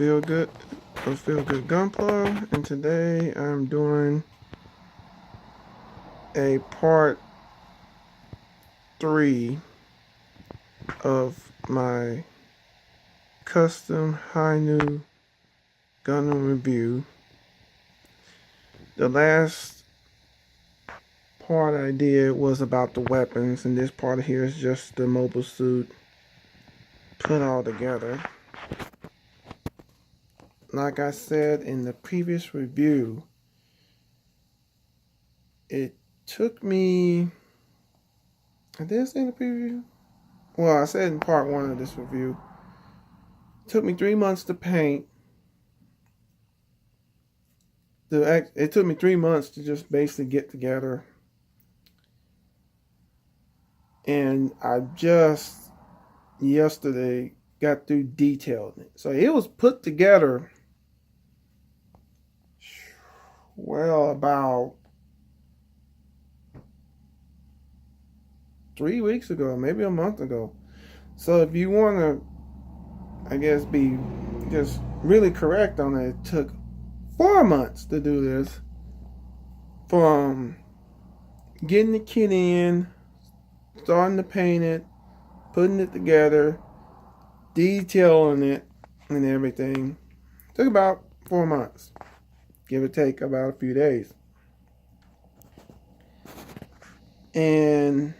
FeelGood of FeelGood Gunpla, and today I'm doing a part 3 of my Custom Hi Nu Gundam review. The last part I did was about the weapons, and this part here is just the mobile suit put all together. Like I said in the previous review, it took me, I did say in the preview? Well, I said in part 1 of this review, it took me 3 months to paint. It took me 3 months to just basically get together. And I just yesterday got through detailing it. So it was put together, well, about 3 weeks ago, maybe a month ago. So if you want to, I guess, be just really correct on it, it took 4 months to do this. From getting the kit in, starting to paint it, putting it together, detailing it, and everything. It took about 4 months. Give or take about a few days. And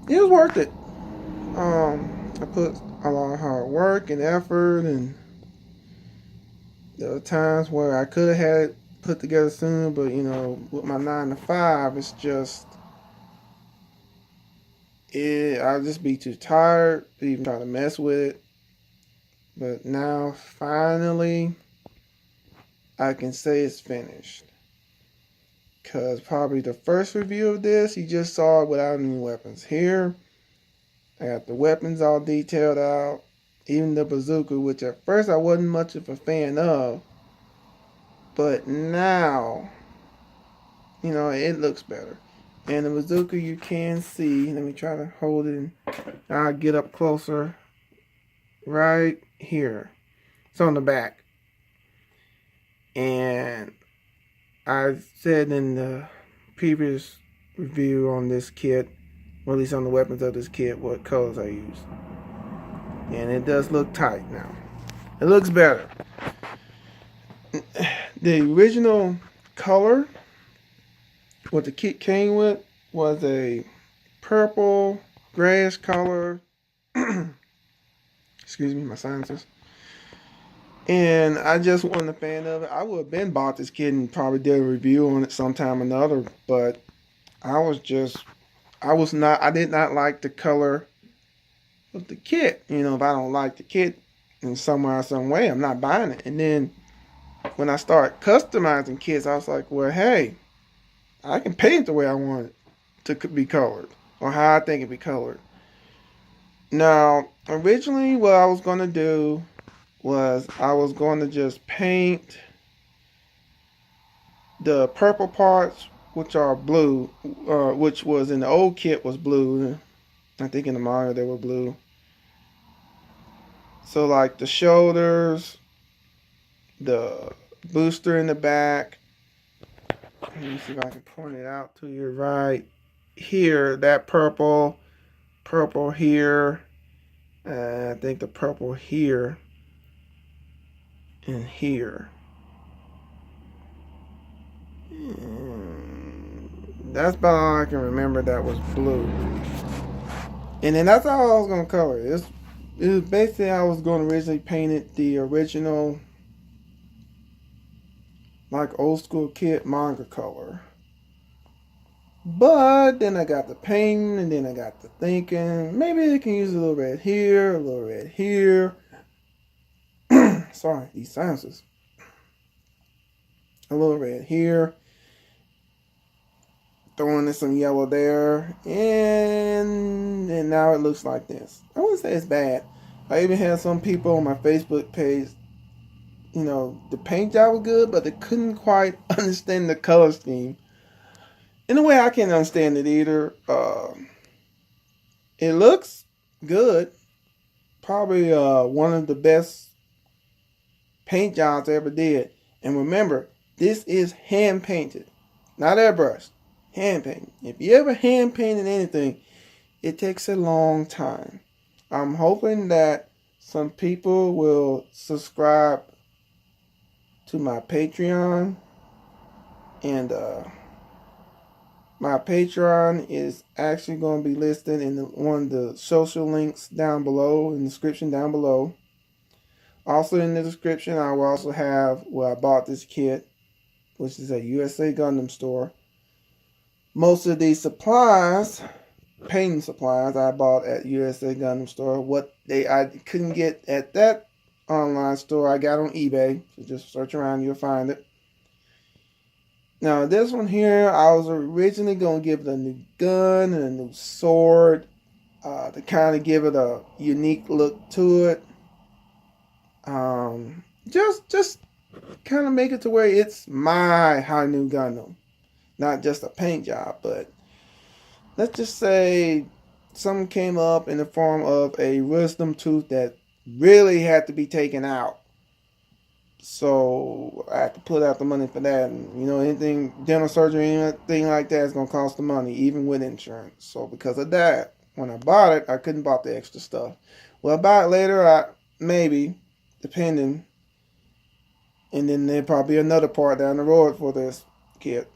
it was worth it. I put a lot of hard work and effort, and there were times where I could have had it put together sooner, but you know, with my 9 to 5, it's just, I'll just be too tired to even try to mess with it. But now, finally, I can say it's finished. Because probably the first review of this, you just saw it without any weapons. Here, I got the weapons all detailed out. Even the bazooka, which at first I wasn't much of a fan of. But now, you know, it looks better. And the bazooka you can see, let me try to hold it and I'll get up closer. Right here. It's on the back. And I said in the previous review on this kit, or at least on the weapons of this kit, what colors I use. And it does look tight now. It looks better. The original color, what the kit came with, was a purple, grayish color. Excuse me, my sinuses. And I just wasn't a fan of it. I would have been bought this kit and probably did a review on it sometime or another, but I did not like the color of the kit. You know, if I don't like the kit in some way, I'm not buying it. And then when I started customizing kits, I was like, well, hey, I can paint it the way I want it to be colored, or how I think it be colored. Now, originally what I was going to do was I was going to just paint the purple parts, which are blue, which was in the old kit was blue. I think in the model they were blue. So like the shoulders, the booster in the back. Let me see if I can point it out to you right here. That purple here. I think the purple here. And here. That's about all I can remember that was blue. And then that's all I was going to color. It was basically, I was going to originally paint it the original, like old school kit manga color. But then I got the painting, and then I got the thinking, maybe they can use a little red here, a little red here. Sorry, these sinuses. A little red here. Throwing in some yellow there. And now it looks like this. I wouldn't say it's bad. I even had some people on my Facebook page, you know, the paint job was good, but they couldn't quite understand the color scheme. In a way, I can't understand it either. It looks good. probably one of the best paint jobs I ever did. And remember, this is hand painted, not airbrushed. Hand painted. If you ever hand painted anything, it takes a long time. I'm hoping that some people will subscribe to my Patreon, and my Patreon is actually going to be listed in one of the social links down below, in the description down below. Also in the description, I will also have where I bought this kit, which is a USA Gundam store. Most of these supplies, painting supplies, I bought at USA Gundam store. What I couldn't get at that online store, I got on eBay. So just search around, you'll find it. Now this one here, I was originally going to give it a new gun and a new sword to kind of give it a unique look to it. Just kind of make it to where it's my Hi Nu Gundam. Not just a paint job, but let's just say something came up in the form of a wisdom tooth that really had to be taken out. So I had to put out the money for that. And, you know, anything, dental surgery, anything like that is going to cost the money, even with insurance. So because of that, when I bought it, I couldn't buy the extra stuff. Well, I buy it later, maybe, depending. And then there'll probably be another part down the road for this kit.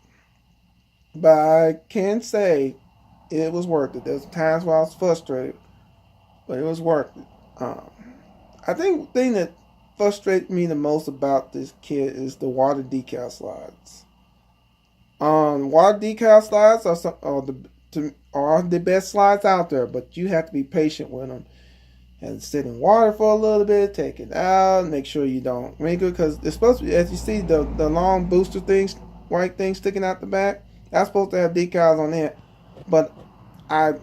But I can say it was worth it. There's times where I was frustrated, but it was worth it. I think the thing that frustrated me the most about this kit is the water decal slides. Water decal slides are the best slides out there, but you have to be patient with them. And sit in water for a little bit, take it out, make sure you don't wrinkle, because it's supposed to be, as you see, the long booster things, white things sticking out the back, that's supposed to have decals on it. But I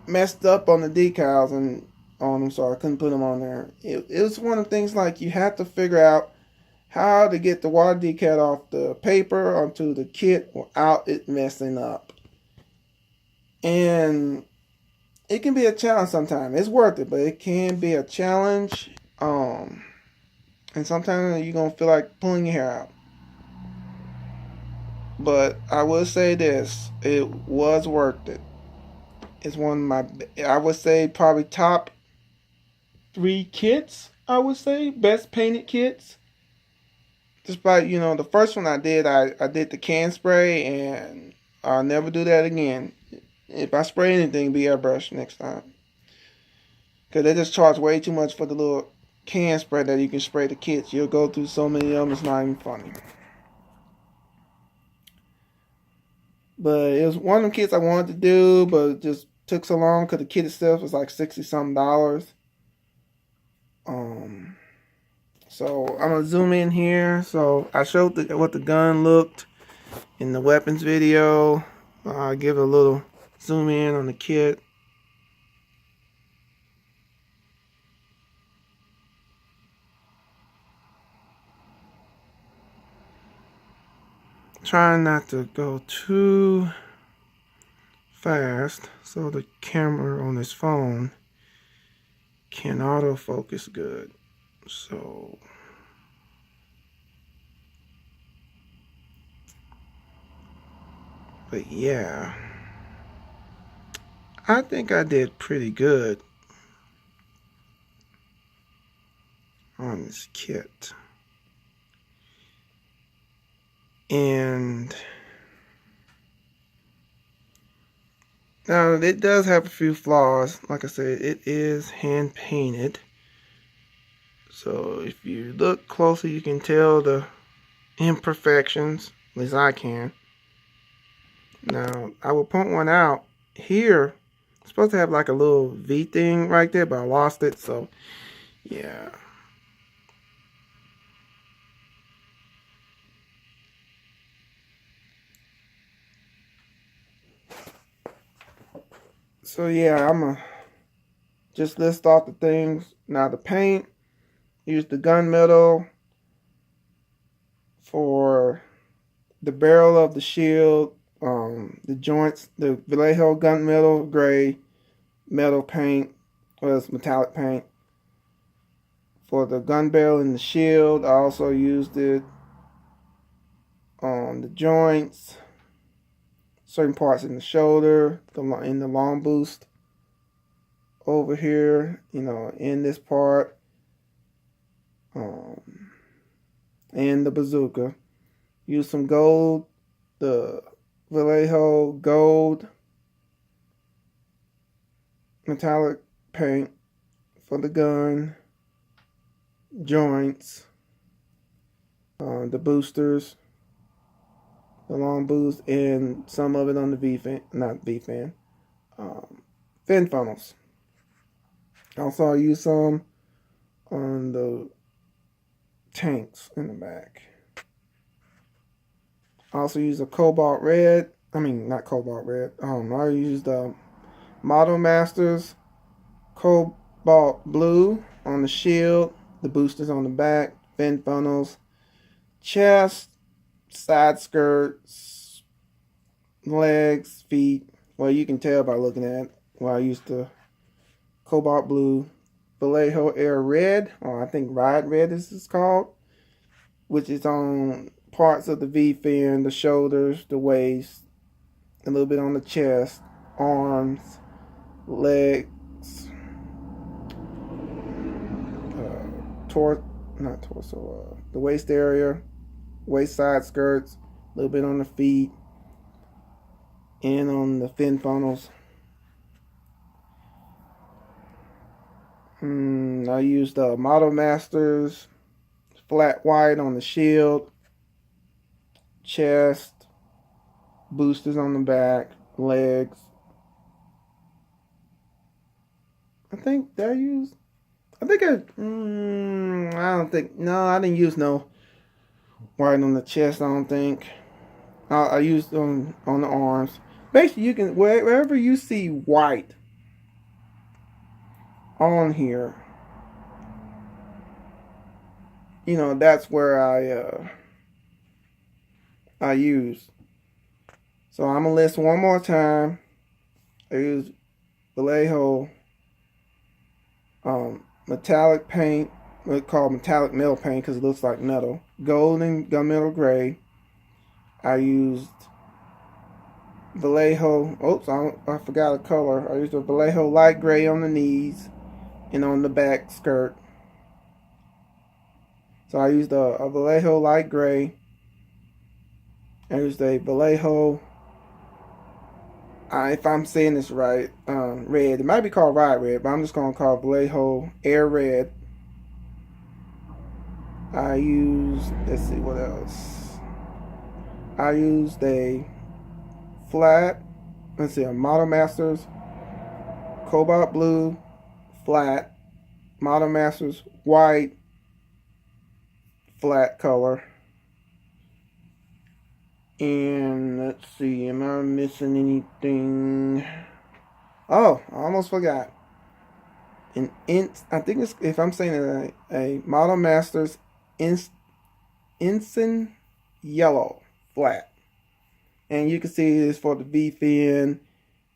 messed up on the decals and on them, so I couldn't put them on there. It was one of the things, like, you have to figure out how to get the water decal off the paper onto the kit without it messing up. And it can be a challenge sometimes. It's worth it, but it can be a challenge. And sometimes you're going to feel like pulling your hair out. But I will say this. It was worth it. It's one of my, I would say, probably top 3 kits, I would say. Best painted kits. Despite, you know, the first one I did the can spray, and I'll never do that again. If I spray anything, be airbrush next time. Because they just charge way too much for the little can spray that you can spray the kits. You'll go through so many of them, it's not even funny. But it was one of the kits I wanted to do, but it just took so long because the kit itself was like $60-something. So I'm going to zoom in here. So I showed what the gun looked in the weapons video. I'll give a little zoom in on the kit. Trying not to go too fast so the camera on this phone can autofocus good. So but yeah, I think I did pretty good on this kit. And now it does have a few flaws. Like I said, it is hand painted. So if you look closely, you can tell the imperfections, at least I can. Now, I will point one out here. It's supposed to have like a little V thing right there, but I lost it, so yeah. So yeah, I'm gonna just list off the things. Now the paint, use the gunmetal for the barrel of the shield, the joints, the Vallejo gunmetal gray metal paint, well, it's metallic paint. for the gun barrel and the shield. I also used it on the joints, certain parts in the shoulder, in the long boost over here, in this part, and the bazooka. Use some gold, the Vallejo gold metallic paint for the gun joints, the boosters, the long boost, and some of it on the fin funnels. Also, I use some on the tanks in the back. I also use a Cobalt Red. I mean, not Cobalt Red. I used Model Masters Cobalt Blue on the shield, the boosters on the back, fin funnels, chest, side skirts, legs, feet. Well, you can tell by looking at it. Well, I used the Cobalt Blue, Vallejo Air Red, or I think Ride Red is called, which is on parts of the V-fin, the shoulders, the waist, a little bit on the chest, arms, legs, the waist area, waist side skirts, a little bit on the feet, and on the fin funnels. I used Model Masters flat white on the shield, chest, boosters on the back, legs. I didn't use no white on the chest, I don't think. I used on the arms. Basically, you can, wherever you see white on here, that's where I use. So I'm gonna list one more time. I use Vallejo metallic paint. We call metallic metal paint because it looks like metal. Gold and gunmetal gray. I used Vallejo. Oops, I forgot a color. I used a Vallejo light gray on the knees and on the back skirt. So I used a Vallejo light gray. I used a Vallejo, if I'm saying this right, red. It might be called Ride Red, but I'm just going to call it Vallejo Air Red. I used, let's see what else. I used a Model Masters Cobalt Blue flat, Model Masters white flat color. And let's see, am I missing anything? Oh, I almost forgot. I think it's, if I'm saying it, a Model Masters Ensign yellow flat. And you can see it's for the V-fin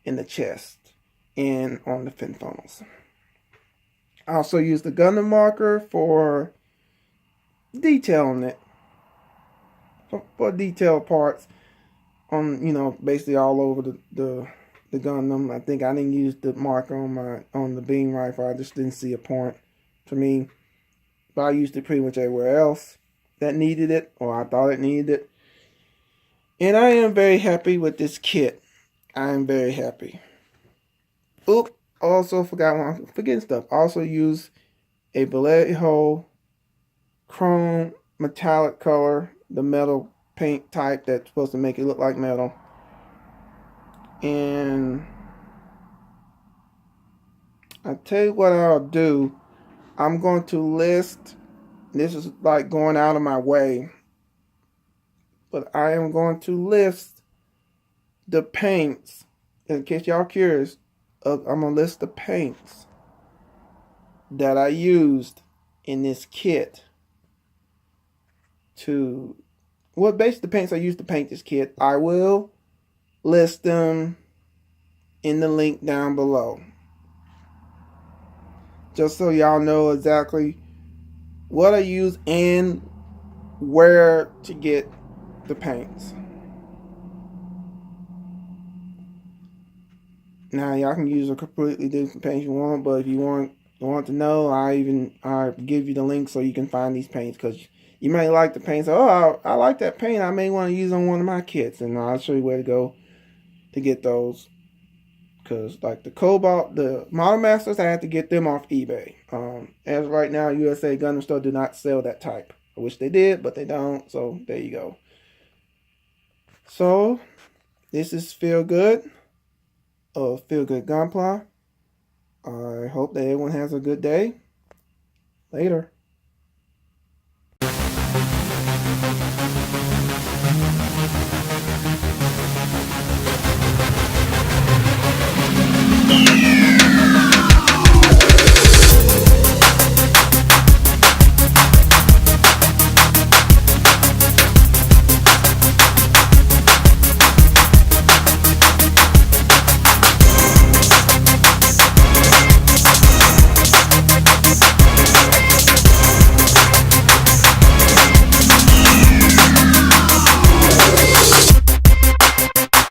in the chest and on the fin funnels. I also use the Gundam marker for detailing it. For detailed parts on, basically all over the Gundam. I think I didn't use the marker on the beam rifle. I just didn't see a point for me. But I used it pretty much everywhere else that needed it, or I thought it needed it. And I am very happy with this kit. I am very happy. Oop, also forgetting stuff. I also use a Vallejo chrome metallic color, the metal paint type that's supposed to make it look like metal. And I tell you what I'll do. I'm going to list, this is like going out of my way, but I am going to list the paints. In case y'all curious, I'm going to list the paints that I used in this kit basically the paints I used to paint this kit. I will list them in the link down below. Just so y'all know exactly what I use and where to get the paints. Now y'all can use a completely different paint you want, but if you want to know, I give you the link so you can find these paints, because you may like the paint. So, oh, I like that paint. I may want to use on one of my kits, and I'll show you where to go to get those. Because like the Cobalt, the Model Masters, I had to get them off eBay. As of right now, USA Gundam Store do not sell that type. I wish they did, but they don't. So there you go. So this is FeelGood of FeelGood Gunpla. I hope that everyone has a good day. Later.